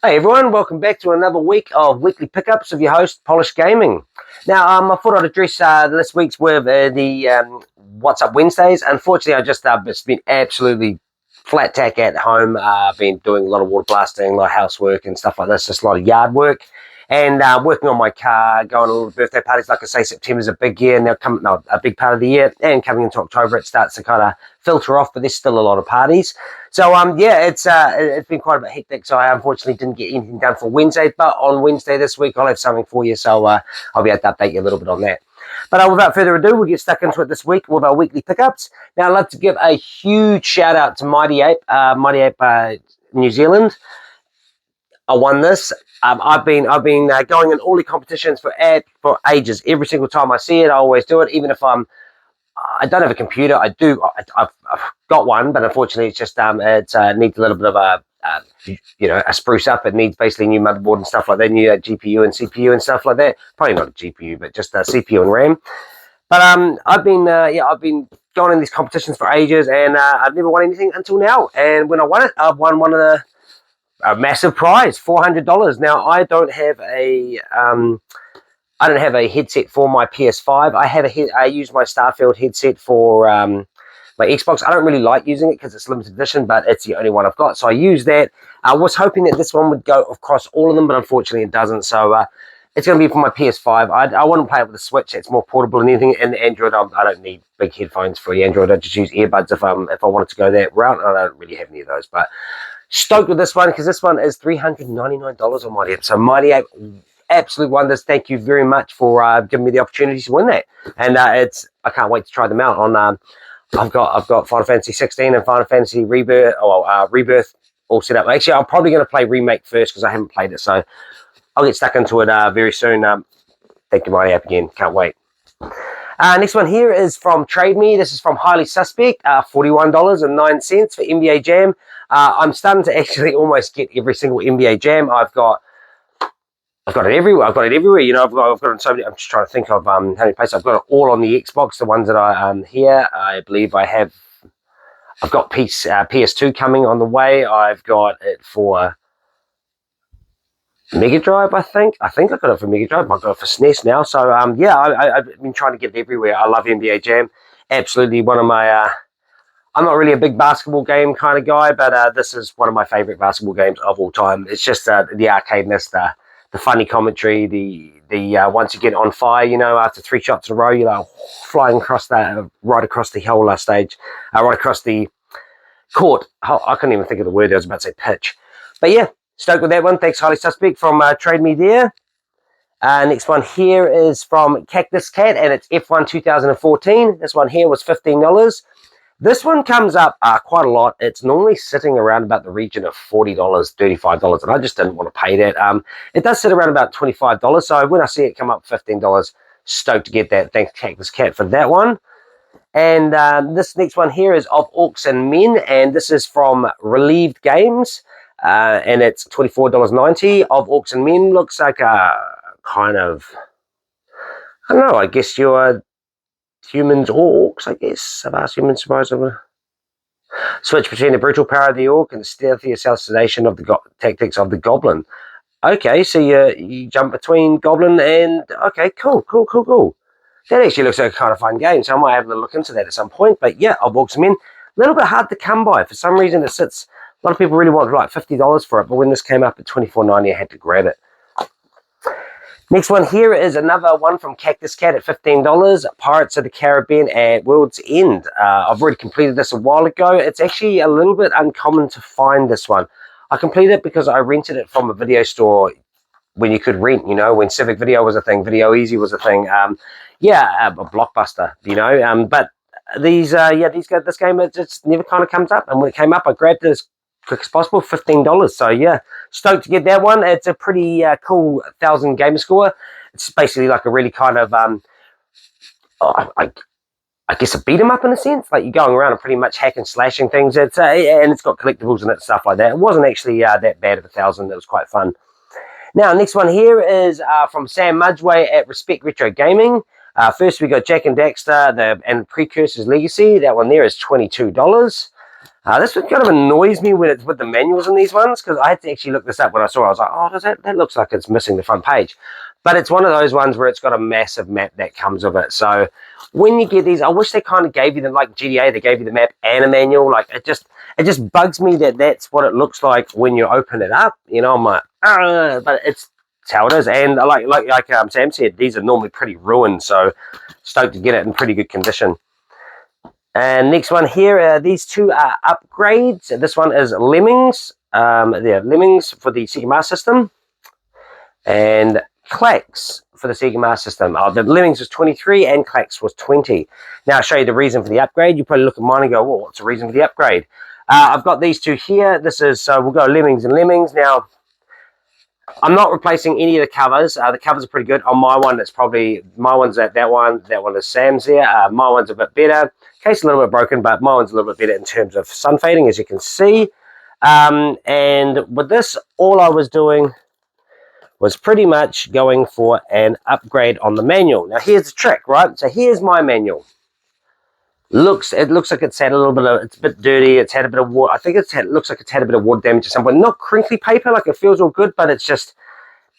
Hey everyone, welcome back to another week of weekly pickups of your host, Polish Gaming. Now, I thought I'd address this week's with the What's Up Wednesdays. Unfortunately, I just it's been absolutely flat tack at home. I've been doing a lot of water blasting, a lot of housework and stuff like this, just a lot of yard work. And working on my car, going to all the birthday parties. Like I say, September's a big year, a big part of the year. And coming into October, it starts to kind of filter off, but there's still a lot of parties. So, yeah, it's been quite a bit hectic. So I unfortunately didn't get anything done for Wednesday. But on Wednesday this week, I'll have something for you. So I'll be able to update you a little bit on that. But without further ado, we'll get stuck into it this week with our weekly pickups. Now, I'd like to give a huge shout out to Mightyape, New Zealand. I won this. I've been going in all the competitions for ages. Every single time I see it, I always do it. Even if I don't have a computer, I've got one, but unfortunately, it's just it needs a little bit of a spruce up. It needs basically new motherboard and stuff like that, new GPU and CPU and stuff like that. Probably not a GPU, but just CPU and RAM. But I've been going in these competitions for ages, and I've never won anything until now. And when I won it, I've won a massive prize, $400. Now I don't have a headset for my PS5. I use my Starfield headset for my Xbox. I don't really like using it because it's limited edition, but it's the only one I've got, so I use that. I was hoping that this one would go across all of them, but unfortunately it doesn't. So it's going to be for my PS5. I want to play it with the Switch. It's more portable than anything. And Android, I don't need big headphones for the Android. I just use earbuds if I wanted to go that route. I don't really have any of those, but stoked with this one because this one is $399 on Mightyape. So Mightyape, absolute wonders. Thank you very much for giving me the opportunity to win that. And I can't wait to try them out. On I've got Final Fantasy 16 and Final Fantasy Rebirth all set up. Actually, I'm probably going to play Remake first because I haven't played it. So I'll get stuck into it very soon. Thank you, Mightyape, again. Can't wait. Next one here is from Trade Me. This is from Highly Suspect, $41.09 for NBA Jam. I'm starting to actually almost get every single NBA Jam. I've got it everywhere. You know, I've got it on so many. I'm just trying to think of how many places. I've got it all on the Xbox. The ones that I here, I believe I have. I've got PS2 coming on the way. I've got it for Mega Drive, I think I got it for Mega Drive. I got it for SNES now. So yeah, I've been trying to get it everywhere. I love NBA Jam. Absolutely one of my. I'm not really a big basketball game kind of guy, but this is one of my favorite basketball games of all time. It's just the arcadeness, the funny commentary, the once you get on fire, you know, after 3 shots in a row, you're like flying across right across the whole stage, right across the court. I couldn't even think of the word. I was about to say pitch, but yeah. Stoked with that one. Thanks, Highly Suspect, from Trade Me there. Next one here is from Cactus Cat, and it's F1 2014. This one here was $15. This one comes up quite a lot. It's normally sitting around about the region of $40, $35, and I just didn't want to pay that. It does sit around about $25, so when I see it come up $15, stoked to get that. Thanks, Cactus Cat, for that one. And this next one here is of Orcs Men, and this is from Relieved Games. And it's $24.90 of Orcs Men. Looks like a kind of, I don't know, I guess you're humans or orcs, I guess. I've asked humans, supposedly. Switch between the brutal power of the orc and the stealthy assassination of the tactics of the goblin. Okay, so you jump between goblin and, okay, cool. That actually looks like a kind of fun game, so I might have a look into that at some point. But yeah, of Orcs Men, a little bit hard to come by. For some reason, it sits. A lot of people really want like $50 for it, but when this came up at $24.90, I had to grab it. Next one here is another one from Cactus Cat at $15, Pirates of the Caribbean at World's End. I've already completed this a while ago. It's actually a little bit uncommon to find this one. I completed it because I rented it from a video store when you could rent, you know, when Civic Video was a thing, Video Easy was a thing. A Blockbuster, you know. But this game, it just never kind of comes up. And when it came up, I grabbed it as quick as possible, $15. So yeah, stoked to get that one. It's a pretty cool 1,000 gamer score. It's basically like a really kind of I guess a beat 'em up in a sense. Like you're going around and pretty much hacking, slashing things. And it's got collectibles in it, stuff like that. It wasn't actually that bad of 1,000. It was quite fun. Now, next one here is from Sam Mudgeway at Respect Retro Gaming. First we got Jak and Daxter and Precursors Legacy. That one there is $22. This one kind of annoys me when it's with the manuals in these ones, because I had to actually look this up when I saw it. I was like, oh, that looks like it's missing the front page. But it's one of those ones where it's got a massive map that comes with it. So when you get these, I wish they kind of gave you the, like GTA, they gave you the map and a manual. Like it just bugs me that that's what it looks like when you open it up. You know, I'm like, but it's how it is. And like Sam said, these are normally pretty ruined. So stoked to get it in pretty good condition. And next one here, these two are upgrades. This one is Lemmings. They're Lemmings for the Sega Master System. And Klax for the Sega Master System. The Lemmings was 23 and Klax was 20. Now I'll show you the reason for the upgrade. You probably look at mine and go, well, what's the reason for the upgrade? I've got these two here. This is, so we'll go Lemmings and Lemmings. Now, I'm not replacing any of the covers. The covers are pretty good. On my one, it's probably, my one's that one is Sam's there. My one's a bit better. Case a little bit broken, but my one's a little bit better in terms of sun fading, as you can see. And with this, all I was doing was pretty much going for an upgrade on the manual. Now, here's the trick, right? So here's my manual. It looks like it's had a little bit of, it's a bit dirty, it's had a bit of water, I think it looks like it's had a bit of water damage at some point. Not crinkly paper, like it feels all good, but it just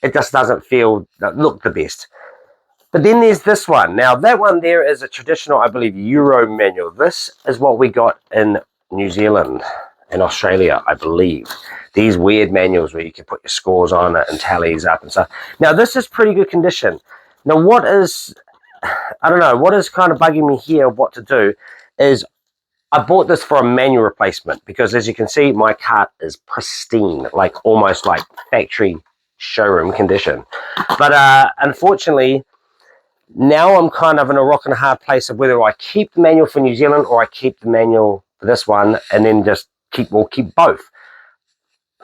doesn't look the best. But then there's this one. Now that one there is a traditional, I believe, Euro manual. This is what we got in New Zealand and Australia, I believe. These weird manuals where you can put your scores on it and tallies up and stuff. Now this is pretty good condition. Now what is kind of bugging me here, what to do, is I bought this for a manual replacement because, as you can see, my cart is pristine, like almost like factory showroom condition. But unfortunately, now I'm kind of in a rock and a hard place of whether I keep the manual for New Zealand or I keep the manual for this one and then just keep both.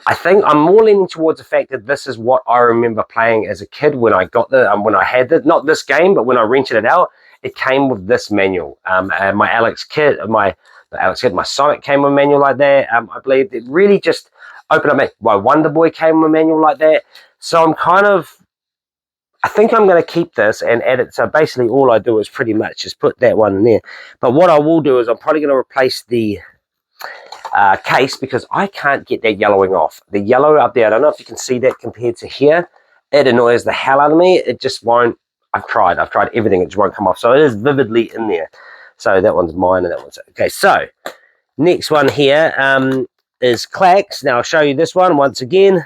I think I'm more leaning towards the fact that this is what I remember playing as a kid when I got when I had it, not this game, but when I rented it out, it came with this manual. And my Sonic came with a manual like that. I believe it really just opened up. My Wonder Boy came with a manual like that. So I think I'm going to keep this and add it. So basically all I do is pretty much just put that one in there. But what I will do is I'm probably going to replace the case because I can't get that yellowing off. The yellow up there, I don't know if you can see that compared to here. It annoys the hell out of me. It just won't. I've tried everything. It just won't come off. So it is vividly in there. So that one's mine and that one's okay. So next one here is Klax. Now I'll show you this one once again.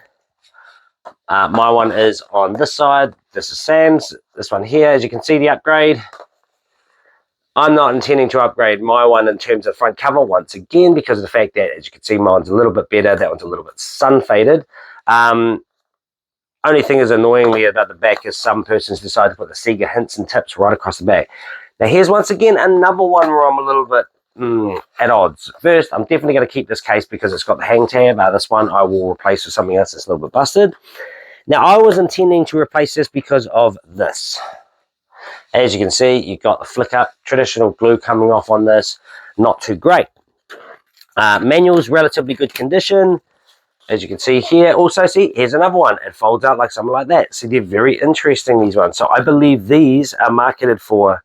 My one is on this side. This is Sam's. This one here, as you can see, the upgrade. I'm not intending to upgrade my one in terms of front cover once again because of the fact that, as you can see, mine's a little bit better. That one's a little bit sun faded. Only thing is annoyingly about the back is some persons decide to put the Sega hints and tips right across the back. Now here's once again another one where I'm a little bit at odds. First, I'm definitely going to keep this case because it's got the hang tab. This one I will replace with something else that's a little bit busted. Now I was intending to replace this because of this. As you can see, you've got the flick up, traditional glue coming off on this, not too great. Manual's relatively good condition, as you can see here. Also, see, here's another one. It folds out like something like that. So they're very interesting, these ones. So I believe these are marketed for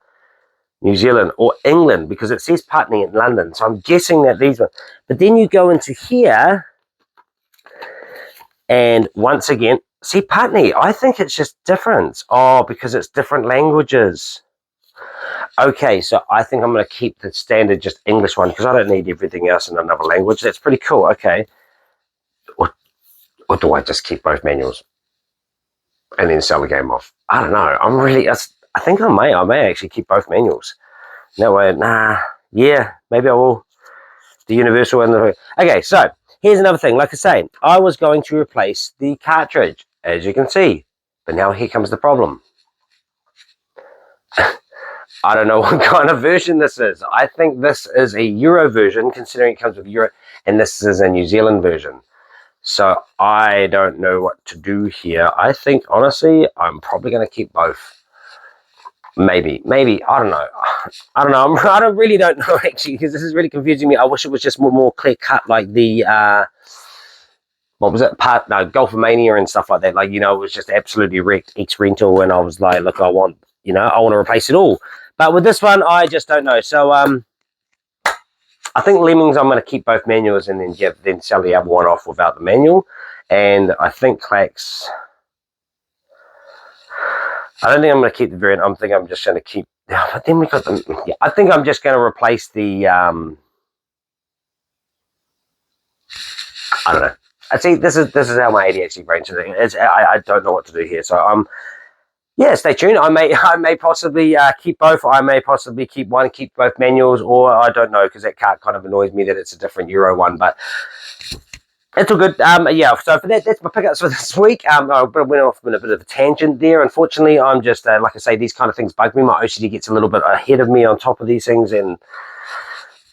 New Zealand or England because it says Putney in London. So I'm guessing that these ones. But then you go into here, and once again, see, Putney, I think it's just different. Oh, because it's different languages. Okay, so I think I'm going to keep the standard just English one because I don't need everything else in another language. That's pretty cool. Okay. Or do I just keep both manuals and then sell the game off? I don't know. I think I may actually keep both manuals. No way. Yeah, maybe I will. The universal and the... Okay, so here's another thing. Like I say, I was going to replace the cartridge, as you can see. But now here comes the problem. I don't know what kind of version this is. I think this is a Euro version, considering it comes with Euro, and this is a New Zealand version. So I don't know what to do here. I think, honestly, I'm probably going to keep both. Maybe, I don't know. I really don't know, actually, because this is really confusing me. I wish it was just more clear cut, like the, what was it? Golfomania and stuff like that. Like, it was just absolutely wrecked, X-Rental, and I was like, look, I want to replace it all. But with this one, I just don't know. So, I think Lemmings, I'm going to keep both manuals and then sell the other one off without the manual. And I think Klax, I don't think I'm going to keep the variant. I'm thinking I'm just going to keep. But then we got the. Yeah, I think I'm just going to replace the. I don't know. I see. This is how my ADHD brain is. I don't know what to do here. So yeah, stay tuned. I may possibly keep both. I may possibly keep one, keep both manuals, or I don't know, because that card kind of annoys me that it's a different Euro one. But it's all good. Yeah, so for that's my pickups for this week. I went off on a bit of a tangent there. Unfortunately, I'm just, like I say, these kind of things bug me. My OCD gets a little bit ahead of me on top of these things, and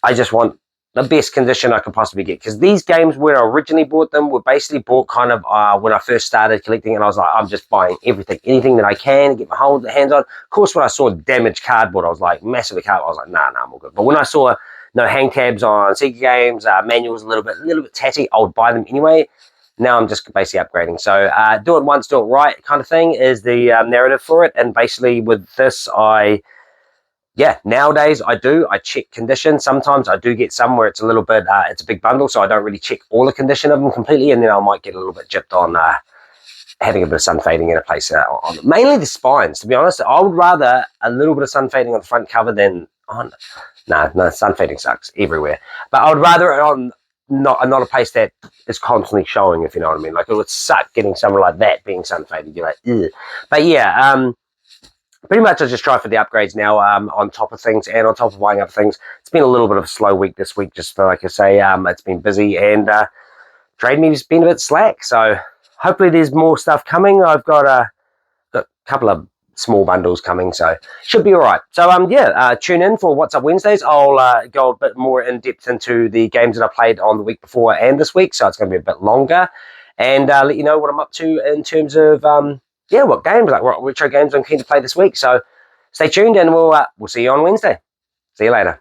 I just want the best condition I can possibly get. Because these games, when I originally bought them, were basically bought kind of when I first started collecting, and I was like, I'm just buying everything, anything that I can, get my hands on. Of course, when I saw damaged cardboard, I was like, massively cardboard, I was like, nah, I'm all good. But when I saw no hang tabs on Sega games, manuals a little bit tatty, I would buy them anyway. Now I'm just basically upgrading. So do it once, do it right kind of thing is the narrative for it. And basically with this, nowadays I check condition. Sometimes I do get some where it's a little bit, it's a big bundle, so I don't really check all the condition of them completely. And then I might get a little bit gypped on having a bit of sun fading in a place on mainly the spines, to be honest. I would rather a little bit of sun fading on the front cover than on. No, sun fading sucks everywhere. But I would rather it on not a place that is constantly showing, if you know what I mean. Like, it would suck getting somewhere like that being sun faded. You're like, ugh. But yeah, pretty much I just try for the upgrades now on top of things and on top of buying up things. It's been a little bit of a slow week this week, just like I say. It's been busy and trade me's been a bit slack. So hopefully there's more stuff coming. I've got a couple of small bundles coming, so should be all right. So tune in for What's Up Wednesdays. I'll go a bit more in depth into the games that I played on the week before and this week, so it's going to be a bit longer, and let you know what I'm up to in terms of what games, like what retro games I'm keen to play this week. So stay tuned, and we'll see you on Wednesday. See you later.